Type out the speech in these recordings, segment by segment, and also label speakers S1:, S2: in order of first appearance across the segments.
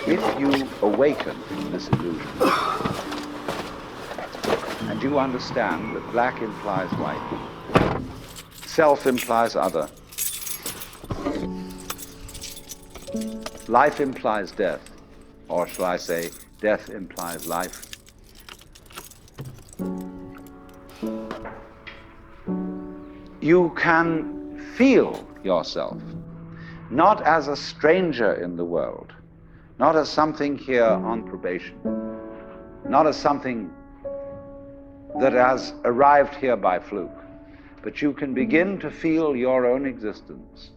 S1: If you awaken from this illusion, and you understand that black implies white, self implies other, life implies death, or shall I say, death implies life, you can feel yourself not as a stranger in the world, not as something here on probation, not as something that has arrived here by fluke, but you can begin to feel your own existence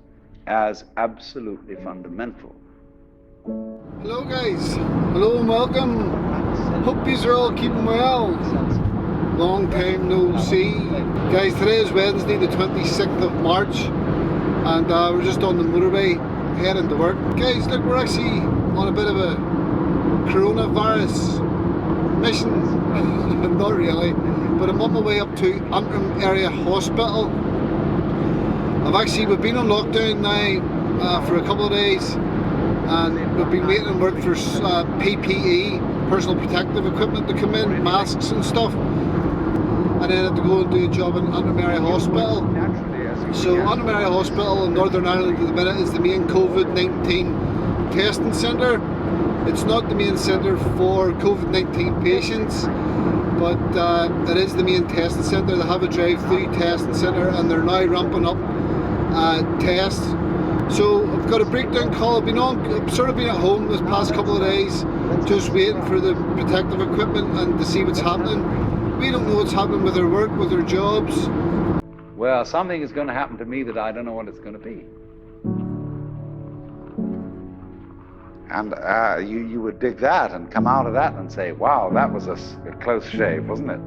S1: as absolutely fundamental.
S2: Hello guys, hello and welcome. Hope yous are all keeping well. Long time no see. Guys, today is Wednesday the 26th of March and we're just on the motorway heading to work. Guys, look, we're actually on a bit of a coronavirus mission. Not really, but I'm on my way up to Antrim Area Hospital. We've been on lockdown now for a couple of days, and we've been waiting in work for PPE, personal protective equipment, to come in, masks and stuff, and then I had to go and do a job in Antrim Area Hospital. So Antrim Area Hospital in Northern Ireland at the minute is the main COVID-19 testing centre. It's not the main centre for COVID-19 patients, but it is the main testing centre. They have a drive-through testing centre and they're now ramping up tests. So I've got a breakdown call. I've sort of been at home this past couple of days, just waiting for the protective equipment and to see what's happening. We don't know what's happening with their work, with their jobs.
S1: Well, something is going to happen to me that I don't know what it's going to be. And you would dig that and come out of that and say, wow, that was a close shave, wasn't it?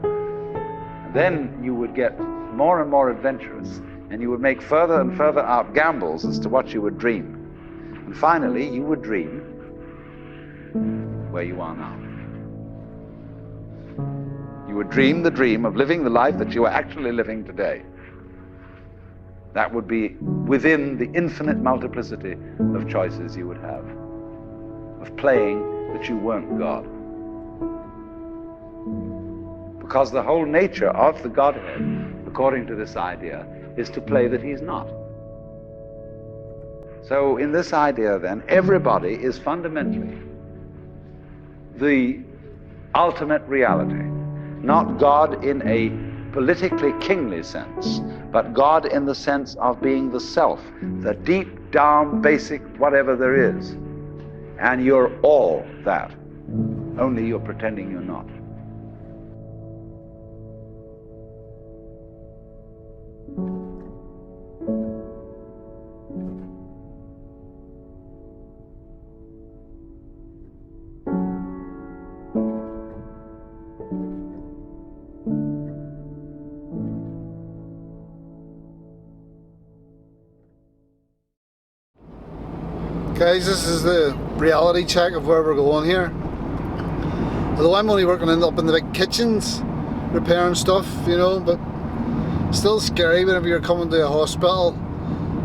S1: And then you would get more and more adventurous, and you would make further and further out gambles as to what you would dream. And finally, you would dream where you are now. You would dream the dream of living the life that you are actually living today. That would be within the infinite multiplicity of choices you would have, of playing that you weren't God. Because the whole nature of the Godhead, according to this idea, is to play that he's not. So in this idea then, everybody is fundamentally the ultimate reality, not God in a politically kingly sense, but God in the sense of being the self, the deep down basic whatever there is. And you're all that, only you're pretending you're not.
S2: Guys, this is the reality check of where we're going here. Although I'm only working up in the big kitchens, repairing stuff, you know, but still scary whenever you're coming to a hospital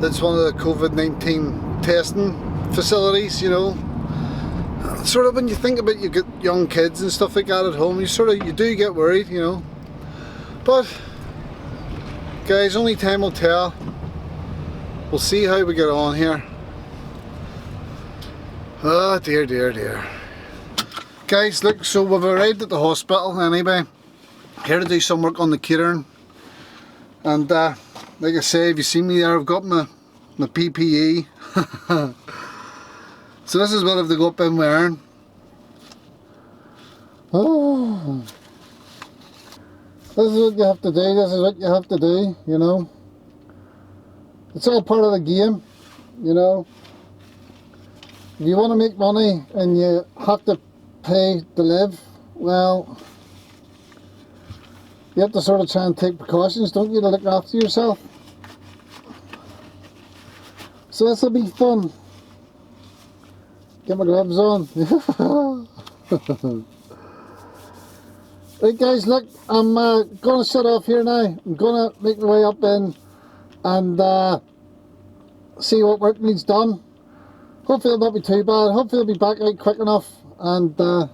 S2: that's one of the COVID-19 testing facilities, you know. Sort of when you think about you get young kids and stuff like that at home, you do get worried, you know. But guys, only time will tell. We'll see how we get on here. Oh dear, dear, dear. Guys, look, so we've arrived at the hospital anyway. Here to do some work on the catering. And like I say, if you see me there, I've got my PPE. So this is what I've got been wearing. Oh. This is what you have to do, this is what you have to do, you know. It's all part of the game, you know. If you want to make money and you have to pay to live, well, you have to sort of try and take precautions, don't you, to look after yourself. So this will be fun. Get my gloves on. Right guys, look, I'm going to shut off here now. I'm going to make my way up in and see what work needs done. hopefully it'll not be too bad. Hopefully it'll be back out quick enough, and that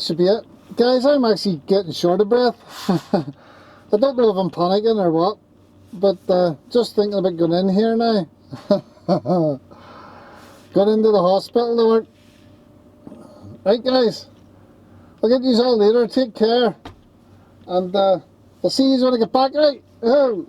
S2: should be it. Guys, I'm actually getting short of breath. I don't know if I'm panicking or what, but just thinking about going in here now. Got into the hospital to work. Right guys, I'll get you all later, take care, and I'll see you when I get back out. Oh.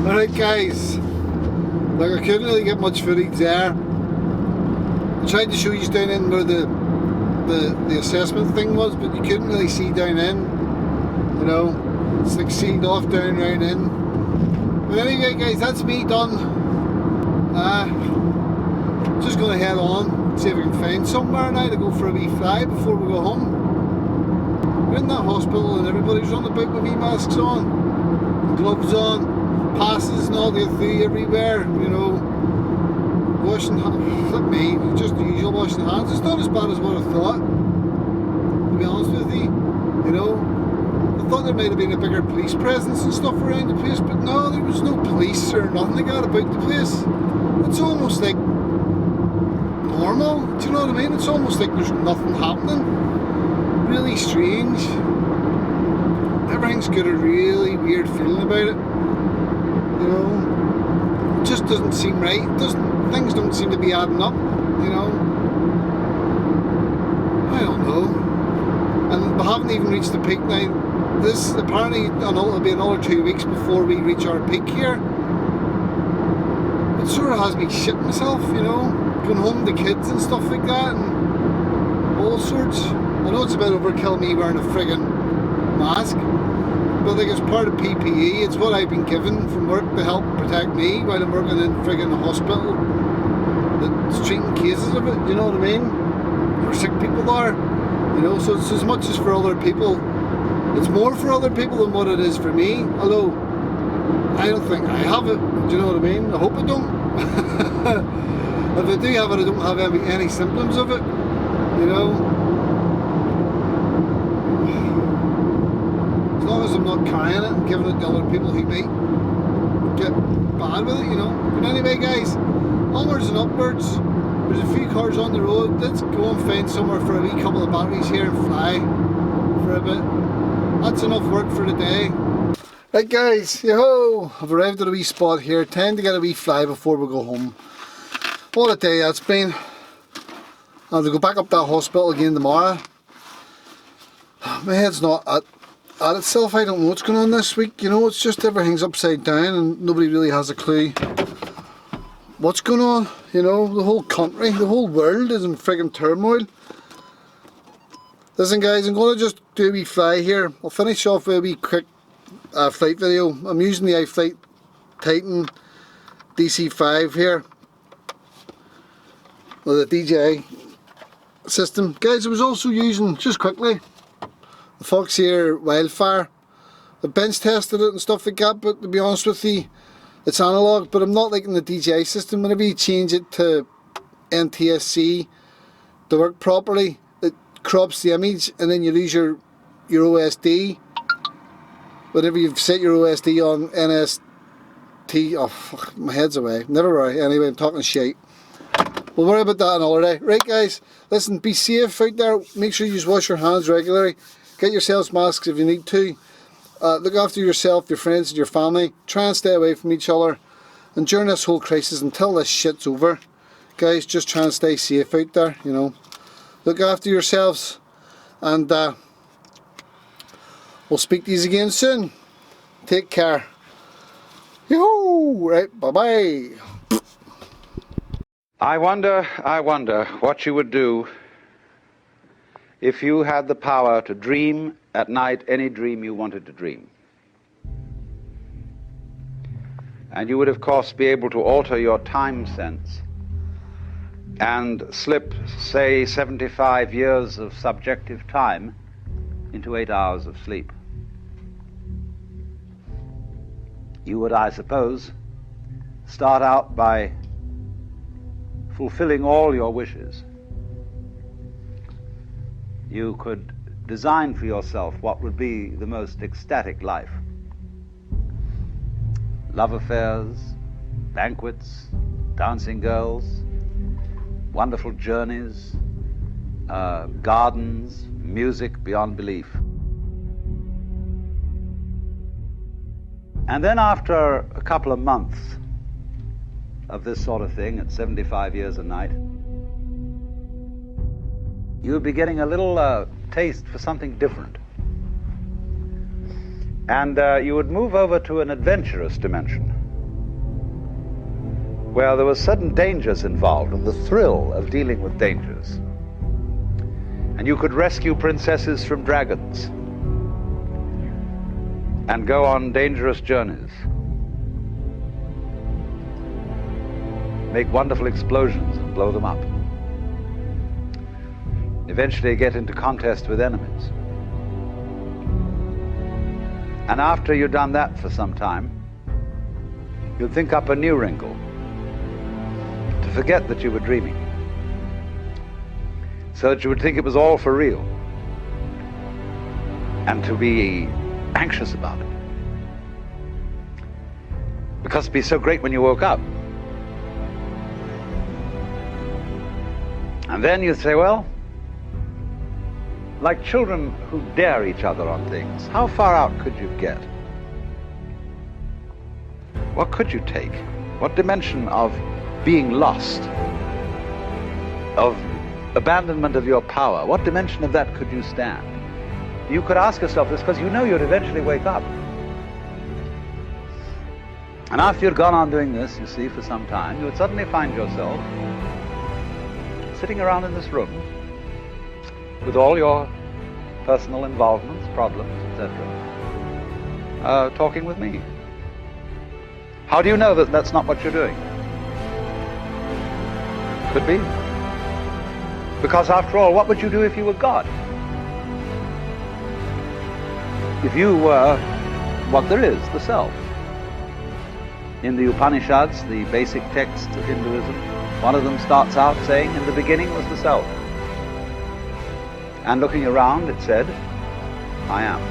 S2: Alright guys, like I couldn't really get much footage there. I tried to show you down in where the assessment thing was, but you couldn't really see down in, you know, it's like sealed off down round in. But anyway guys, that's me done. Just gonna head on, see if we can find somewhere now to go for a wee fly before we go home. We're in that hospital and everybody's running about with wee masks on, gloves on, passes and all the through everywhere, you know, washing hands. Flip me, just the usual washing hands. It's not as bad as what I thought, to be honest with you, you know. I thought there might have been a bigger police presence and stuff around the place, but no, there was no police or nothing like that about the place. It's almost like normal, do you know what I mean? It's almost like there's nothing happening. Really strange. Everything's got a really weird feeling about it. You know, it just doesn't seem right. Things don't seem to be adding up, you know. I don't know. And we haven't even reached the peak now. This apparently it'll be another 2 weeks before we reach our peak here. It sort of has me shitting myself, you know, going home to kids and stuff like that and all sorts. I know it's a bit overkill me wearing a friggin' mask, but like it's part of PPE. It's what I've been given from work to help protect me while I'm working in friggin' a hospital that's treating cases of it, you know what I mean? Or sick people there, you know, so it's as much as for other people. It's more for other people than what it is for me, although I don't think I have it, do you know what I mean? I hope I don't. If I do have it, I don't have any symptoms of it, you know. As long as I'm not carrying it and giving it to other people who might get bad with it, you know. But anyway guys, onwards and upwards. There's a few cars on the road. Let's go and find somewhere for a wee couple of batteries here and fly for a bit. That's enough work for the day. Right guys, yo, I've arrived at a wee spot here. Time to get a wee fly before we go home. What a day that's been. I'll have to go back up that hospital again tomorrow. My head's not at itself. I don't know what's going on this week, you know. It's just everything's upside down and nobody really has a clue what's going on, you know. The whole country, the whole world is in friggin' turmoil. Listen guys, I'm going to just do a wee fly here. I'll finish off with a wee quick flight video. I'm using the iFlight Titan DC5 here with the DJI system. Guys, I was also using, just quickly, the Foxeer Wildfire. I bench tested it and stuff like that, but to be honest with you, it's analog, but I'm not liking the DJI system. Whenever you change it to NTSC to work properly, it crops the image and then you lose your OSD. Whenever you've set your OSD on NST, oh fuck, my head's away. Never worry, anyway, I'm talking shit. We'll worry about that another day. Right guys, listen, be safe out there. Make sure you wash your hands regularly. Get yourselves masks if you need to. Look after yourself, your friends and your family. Try and stay away from each other. And during this whole crisis, until this shit's over, guys, just try and stay safe out there, you know. Look after yourselves. And we'll speak to you again soon. Take care. Yoo-hoo! Right, bye-bye.
S1: I wonder what you would do if you had the power to dream at night any dream you wanted to dream. And you would, of course, be able to alter your time sense and slip, say, 75 years of subjective time into 8 hours of sleep. You would, I suppose, start out by fulfilling all your wishes. You could design for yourself what would be the most ecstatic life. Love affairs, banquets, dancing girls, wonderful journeys, gardens, music beyond belief. And then after a couple of months of this sort of thing at 75 years a night, you would be getting a little taste for something different. And you would move over to an adventurous dimension where there were sudden dangers involved and the thrill of dealing with dangers. And you could rescue princesses from dragons and go on dangerous journeys, make wonderful explosions and blow them up, eventually get into contest with enemies. And after you've done that for some time, you'll think up a new wrinkle to forget that you were dreaming, so that you would think it was all for real, and to be anxious about it, because it'd be so great when you woke up. And then you'd say, well, like children who dare each other on things, how far out could you get? What could you take? What dimension of being lost, of abandonment of your power, what dimension of that could you stand? You could ask yourself this because you know you'd eventually wake up. And after you'd gone on doing this, you see, for some time, you would suddenly find yourself sitting around in this room with all your personal involvements, problems, etc., talking with me. How do you know that that's not what you're doing? Could be. Because after all, what would you do if you were God? If you were what there is, the self. In the Upanishads, the basic texts of Hinduism, one of them starts out saying, in the beginning was the self. And looking around, it said, I am.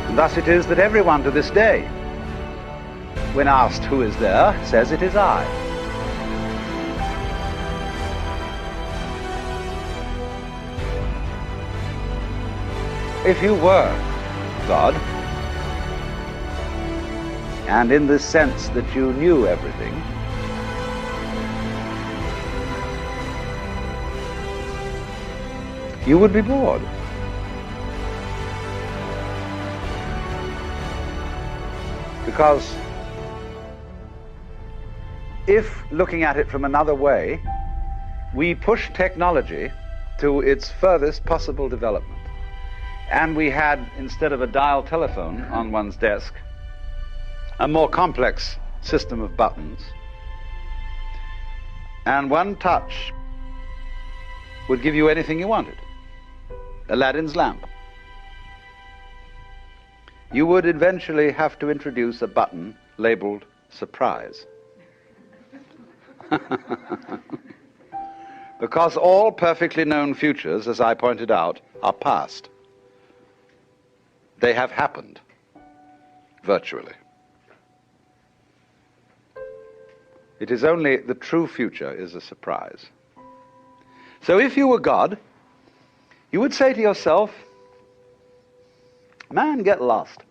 S1: And thus it is that everyone to this day, when asked who is there, says it is I. If you were God, and in this sense that you knew everything, you would be bored. Because if, looking at it from another way, we push technology to its furthest possible development, and we had, instead of a dial telephone on one's desk, a more complex system of buttons, and one touch would give you anything you wanted, Aladdin's lamp, you would eventually have to introduce a button labeled surprise. Because all perfectly known futures, as I pointed out, are past. They have happened, virtually. It is only the true future is a surprise. So if you were God, you would say to yourself, man, get lost.